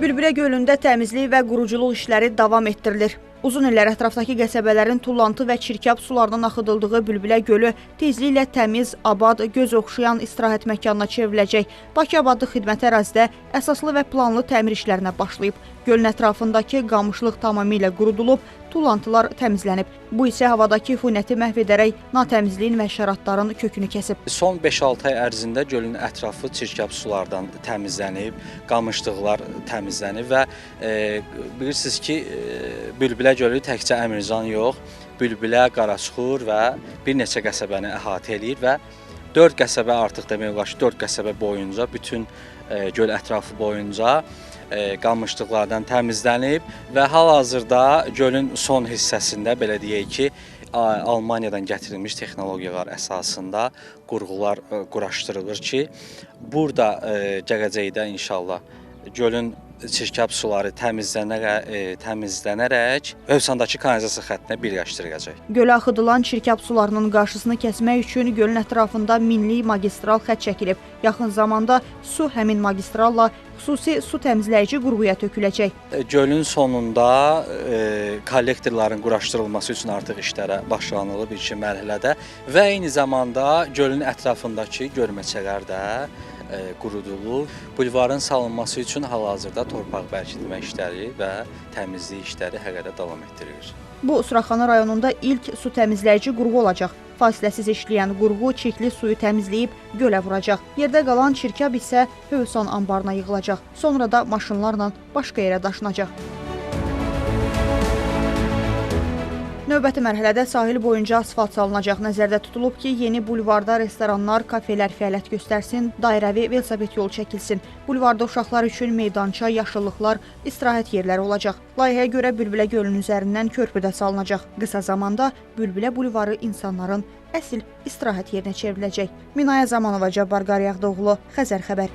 Bülbülə gölündə təmizlik və quruculuq işləri davam etdirilir. Uzun illər ətrafdakı qəsəbələrin tullantı və çirkab sulardan axıdıldığı Bülbülə gölü tezliklə təmiz, abad, göz oxşayan istirahət məkanına çevriləcək. Bakı abadlıq xidməti ərazidə əsaslı və planlı təmir işlərinə başlayıb. Gölün ətrafındakı qamışlıq tamamilə qurudulub, tullantılar təmizlənib. Bu isə havadakı üfunəti məhv edərək natəmizliyin və şəratların kökünü kəsib. Son 5-6 ay ərzində gölün ətrafı çirkab sulardan təmizlənib, qamışlıqlar təmizlənib və bilirsiniz ki, Bülbülə gölü təkcə Əmircan yox, Bülbülə, Qaraçuxur və bir neçə qəsəbəni əhatə eləyir və 4 qəsəbə artıq demək olar ki, 4 qəsəbə boyunca, bütün göl ətrafı boyunca qamışlıqlardan təmizlənib və hal-hazırda gölün son hissəsində belə deyək ki, Almaniyadan gətirilmiş texnologiyalar əsasında qurğular quraşdırılır ki, burada gələcəkdə inşallah gölün çirkab suları təmizlənərək Hövsandakı kanalizasiya xəttinə birləşdiriləcək. Gölə axıdılan çirkab sularının qarşısını kəsmək üçün gölün ətrafında minlik magistral xətt çəkilib. Yaxın zamanda su həmin magistralla xüsusi su təmizləyici qurğuya töküləcək. Gölün sonunda kollektorların quraşdırılması üçün artıq işlərə başlanılıb ilkin mərhələdə və eyni zamanda gölün ətrafındakı gölməçələr də qurudulub. Bulvarın salınması üçün hal-hazırda torpaq bərkitmə işləri və təmizlik işləri hələ də davam etdirilir. Bu, Suraxana rayonunda ilk su təmizləyici qurğu olacaq. Fasiləsiz işləyən qurğu çirkli suyu təmizləyib gölə vuracaq. Yerdə qalan çirkab isə Hövsan anbarına yığılacaq. Sonra da maşınlarla başqa yerə daşınacaq. Növbəti mərhələdə sahil boyunca asfalt salınacaq. Nəzərdə tutulub ki, yeni bulvarda restoranlar, kafelər fəaliyyət göstərsin, dairəvi velosiped yolu çəkilsin. Bulvarda uşaqlar üçün meydança, yaşıllıqlar, istirahət yerləri olacaq. Layihəyə görə Bülbülə gölünün üzərindən körpü də salınacaq. Qısa zamanda Bülbülə bulvarı insanların əsl istirahət yerinə çevriləcək. Minaya Zamanova, Cabbar Qaryağdıoğlu, Xəzər xəbər.